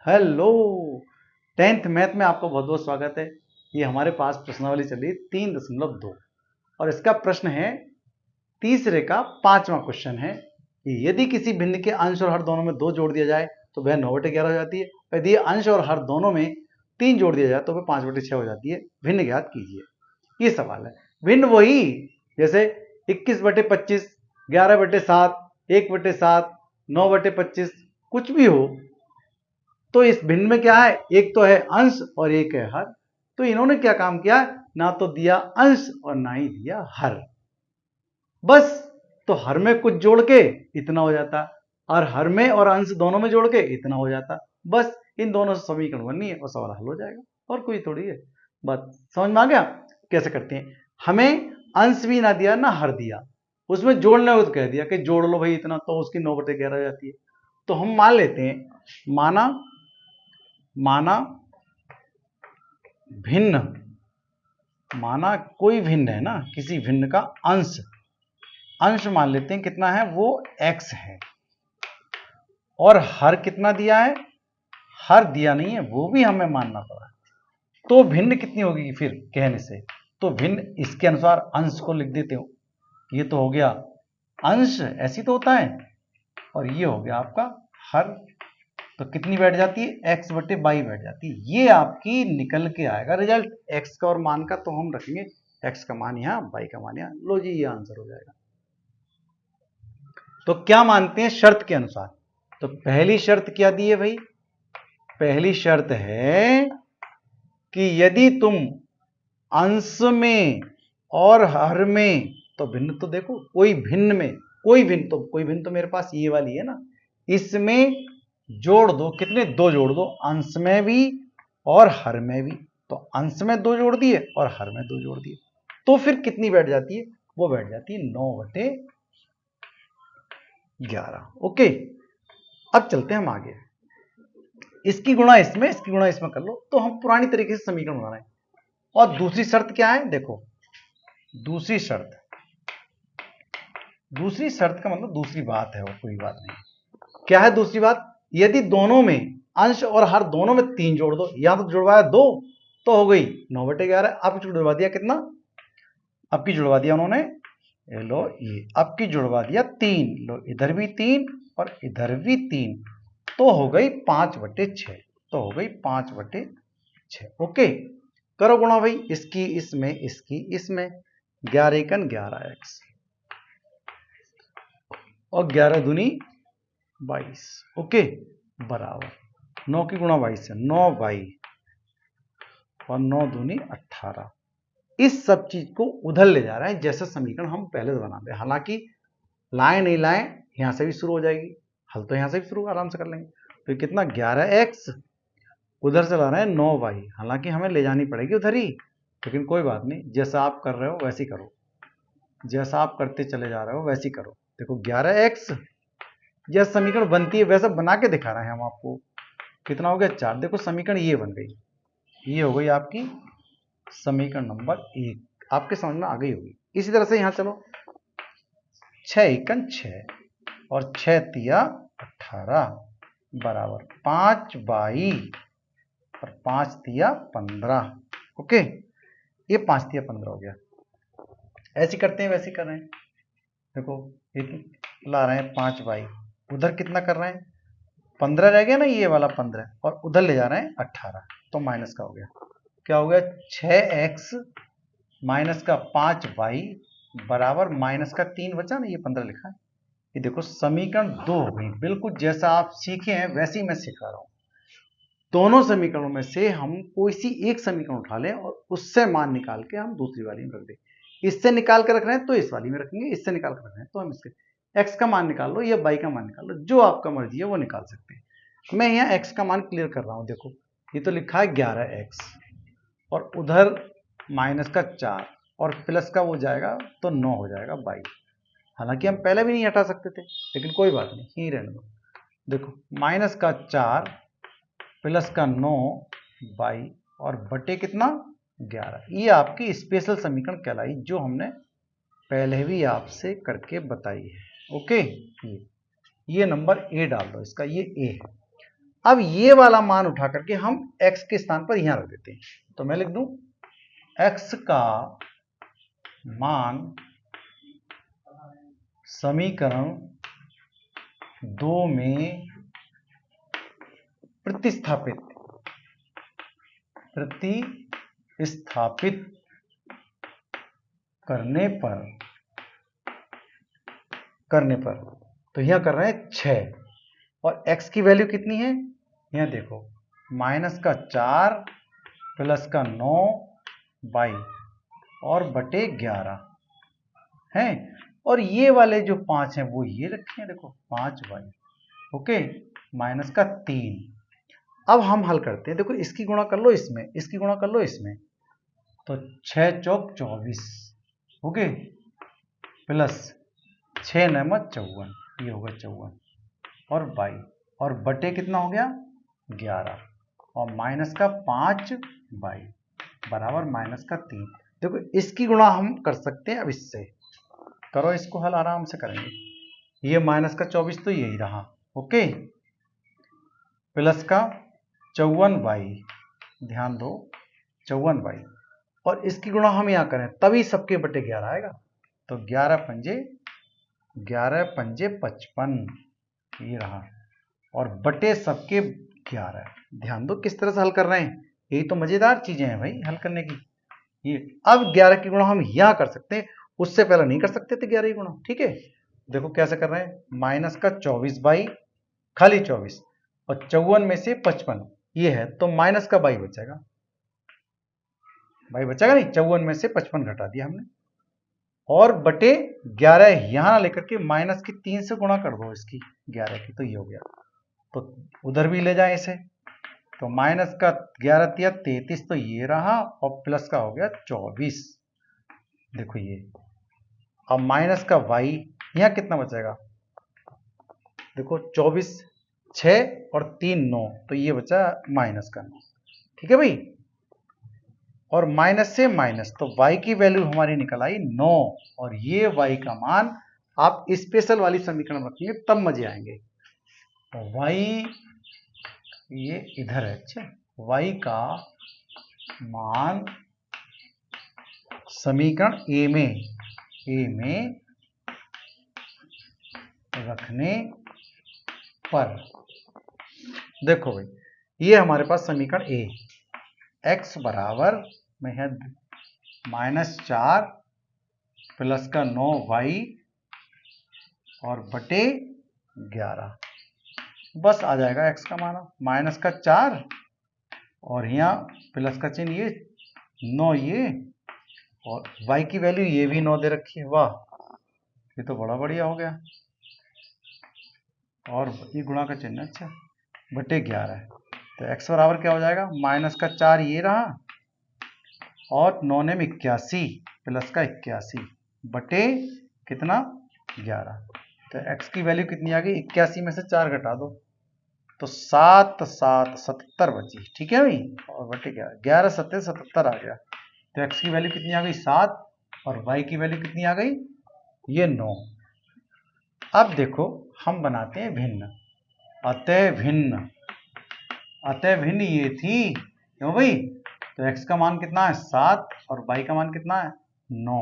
Hello, 10th math में आपका बहुत बहुत स्वागत है। ये हमारे पास प्रश्नावली चल रही है 3.2 और इसका प्रश्न है तीसरे का 5वां क्वेश्चन है कि यदि किसी भिन्न के अंश और हर दोनों में 2 जोड़ दिया जाए तो वह 9/11 हो जाती है। यदि अंश और हर दोनों में 3 जोड़ दिया जाए तो वह 5/6 हो जाती है। भिन्न ज्ञात कीजिए। ये सवाल है। भिन्न वही जैसे 21/25, 11/7, 1/7, 9/25 कुछ भी हो। तो इस भिन्न में क्या है, एक तो है अंश और एक है हर। तो इन्होंने क्या काम किया, ना तो दिया अंश और ना ही दिया हर। बस तो हर में कुछ जोड़ के इतना हो जाता और हर में और अंश दोनों में जोड़ के इतना हो जाता। बस इन दोनों से समीकरण बननी है और सवाल हल हो जाएगा। और कोई थोड़ी है। बात समझ में आ गया? कैसे करते हैं। हमें अंश भी ना दिया ना हर दिया, उसमें जोड़ने को तो कह दिया कि जोड़ लो भाई इतना, तो उसकी 9/11 हो जाती है। तो हम मान लेते हैं, माना भिन्न, माना कोई भिन्न है ना, किसी भिन्न का अंश मान लेते हैं कितना है, वो x है। और हर कितना दिया है, हर दिया नहीं है, वो भी हमें मानना पड़ा। तो भिन्न कितनी होगी फिर कहने से, तो भिन्न इसके अनुसार अंश को लिख देते हो। ये तो हो गया अंश, ऐसी तो होता है। और ये हो गया आपका हर। तो कितनी बैठ जाती है, x/y बैठ जाती है। ये आपकी निकल के आएगा रिजल्ट x का और मान का। तो हम रखेंगे x का मान यहां, y का मान यहां। लो जी, ये आंसर हो जाएगा। तो क्या मानते हैं शर्त के अनुसार। तो पहली शर्त क्या दी है भाई, पहली शर्त है कि यदि तुम अंश में और हर में, तो भिन्न तो देखो, कोई भिन्न में कोई भिन्न तो मेरे पास ये वाली है ना, इसमें जोड़ दो। कितने, 2 जोड़ दो, अंश में भी और हर में भी। तो अंश में 2 जोड़ दिए और हर में 2 जोड़ दिए। तो फिर कितनी बैठ जाती है, वो बैठ जाती है 9/11। ओके, अब चलते हैं हम आगे। इसकी गुणा इसमें, इसकी गुणा इसमें कर लो। तो हम पुरानी तरीके से समीकरण बना रहे हैं। और दूसरी शर्त क्या है, देखो दूसरी शर्त का मतलब दूसरी बात है, और कोई बात नहीं। क्या है दूसरी बात, यदि दोनों में अंश और हर दोनों में 3 जोड़ दो। यहां तो जुड़वाया 2, तो हो गई 9/11। अब जुड़वा दिया कितना, अब की जुड़वा दिया उन्होंने, लो ये अब की जुड़वा दिया 3। लो इधर भी 3 और इधर भी 3, तो हो गई 5/6। तो हो गई 5/6। ओके, करो गुणा भाई, इसकी इसमें, इसकी इसमें। 11×11x और 11×2 22। ओके, बराबर 9 की गुणा 22 से 9y और 9×2 18। इस सब चीज को उधर ले जा रहे हैं जैसे समीकरण हम पहले से बनाते हैं। हालांकि लाए नहीं लाए, यहां से भी शुरू हो जाएगी, हल तो यहां से भी शुरू आराम से कर लेंगे। तो कितना, 11x, उधर से ला रहे हैं 9y। हालांकि हमें ले जानी पड़ेगी उधर ही, लेकिन कोई बात नहीं, जैसा आप कर रहे हो वैसे ही करो, जैसा आप करते चले जा रहे हो वैसे ही करो। देखो 11x, जैसा समीकरण बनती है वैसा बना के दिखा रहे हैं हम आपको। कितना हो गया, 4। देखो समीकरण ये बन गई, ये हो गई आपकी समीकरण नंबर 1। आपके समझ में आ गई होगी। इसी तरह से यहां चलो, 6×6 और 6×3 18 बराबर 5y और 5×3 15। ओके, ये 5×3 15 हो गया। ऐसे करते हैं वैसे कर रहे हैं। देखो एक ला रहे हैं 5y, उधर कितना कर रहे हैं, 15 रह गया ना, ये वाला 15, और उधर ले जा रहे हैं 18। तो माइनस का हो गया, क्या हो गया, 6x माइनस का 5y बराबर माइनस का 3 बचा ना, ये 15 लिखा है। ये देखो समीकरण 2 हो गई। बिल्कुल जैसा आप सीखे हैं वैसे ही मैं सिखा रहा हूं। दोनों समीकरणों में से हम कोई सी एक समीकरण उठा लें और उससे मान निकाल के हम दूसरी वाली में रख दें। इससे निकाल कर रख रहे हैं तो इस वाली में रखेंगे, इससे निकाल कर रख रहे हैं तो हम इसके x का मान निकाल लो या y का मान निकाल लो, जो आपका मर्जी है वो निकाल सकते हैं। मैं यहाँ x का मान क्लियर कर रहा हूं। देखो ये तो लिखा है 11x और उधर माइनस का 4 और प्लस का वो जाएगा तो 9 हो जाएगा y। हालांकि हम पहले भी नहीं हटा सकते थे, लेकिन कोई बात नहीं, यहीं रहने दो। देखो माइनस का 4 प्लस का 9y और बटे कितना, 11। ये आपकी स्पेशल समीकरण कहलाई, जो हमने पहले भी आपसे करके बताई है। ओके, ये नंबर ए डाल दो इसका, ये ए है। अब ये वाला मान उठा करके हम x के स्थान पर यहां रख देते हैं। तो मैं लिख दूं x का मान समीकरण 2 में प्रतिस्थापित करने पर तो यहां कर रहे हैं 6 और x की वैल्यू कितनी है, यहां देखो -4 प्लस का 9 बाई और बटे 11 है, और ये वाले जो 5 हैं वो ये रखे हैं, देखो 5 बाई, ओके, -3। अब हम हल करते हैं, देखो इसकी गुणा कर लो इसमें, इसकी गुणा कर लो इसमें, तो 6 चौक 24, ओके, प्लस 6 9 54, ये होगा 54 और 22 और बटे कितना हो गया 11 और -5 बाई बराबर -3। देखो इसकी गुणा हम कर सकते हैं, अब इससे करो, इसको हल आराम से करेंगे। ये -24 तो यही रहा, ओके, प्लस का 54 बाई, ध्यान दो 54 बाई, और इसकी गुणा हम यहाँ करें तभी सबके बटे 11 आएगा, तो 11 पंजे 55, ये रहा, और बटे सबके 11। ध्यान दो किस तरह से हल कर रहे हैं, यही तो मजेदार चीजें हैं भाई हल करने की। ये अब 11 की गुणा हम यहां कर सकते हैं, उससे पहले नहीं कर सकते थे 11 की गुणा, ठीक है। देखो कैसे कर रहे हैं, -24 बाई खाली 24 और 54 में से 55 ये है, तो माइनस का बाई बचेगा, बाई बचेगा नहीं, 54 में से 55 घटा दिया हमने, और बटे 11 यहां लेकर के -3 से गुणा कर दो इसकी 11 की, तो ये हो गया, तो उधर भी ले जाए इसे, तो -11 × 33 तो ये रहा, और प्लस का हो गया 24, देखो ये, अब माइनस का y यहां कितना बचेगा, देखो 24 6 और 3 9, तो ये बचा -9, ठीक है भाई, और माइनस से माइनस, तो y की वैल्यू हमारी निकल आई 9, और ये y का मान आप स्पेशल वाली समीकरण रखेंगे तब मजे आएंगे, तो y ये इधर है, अच्छा, y का मान समीकरण a में रखने पर, देखो भाई ये हमारे पास समीकरण a, x बराबर में है -4 प्लस का 9y और बटे 11, बस आ जाएगा x का मान, -4 और यहाँ प्लस का चिन्ह ये 9 ये, और y की वैल्यू ये भी 9 दे रखी है, वाह ये तो बड़ा बढ़िया हो गया, और ये गुणा का चिन्ह, अच्छा, बटे 11, तो x बराबर क्या हो जाएगा, -4 ये रहा, और 9 ने 81 प्लस का 81 बटे कितना 11, तो x की वैल्यू कितनी आ गई, 81 में से 4 घटा दो, तो 7 7 77 बची, ठीक है भाई, और बटे 11 7 77 आ गया, तो x की वैल्यू कितनी आ गई 7, और y की वैल्यू कितनी आ गई, ये 9। अब देखो हम बनाते हैं भिन्न, अतः भिन्न ये थी, क्यों भाई, तो x का मान कितना है 7 और y का मान कितना है 9,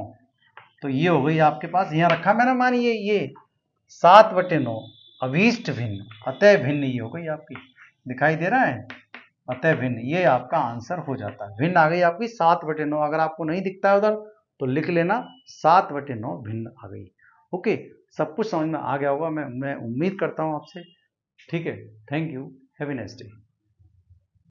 तो ये हो गई आपके पास, यहाँ रखा मैंने मान ये 7/9 अभीष्ट भिन्न, अतः भिन्न ये हो गई आपकी, दिखाई दे रहा है, अतः भिन्न ये आपका आंसर हो जाता है, भिन्न आ गई आपकी 7/9, अगर आपको नहीं दिखता है उधर तो लिख लेना 7/9 भिन्न आ गई, ओके, सब कुछ समझ में आ गया होगा, मैं उम्मीद करता हूँ आपसे, ठीक है, thank you, have a nice day.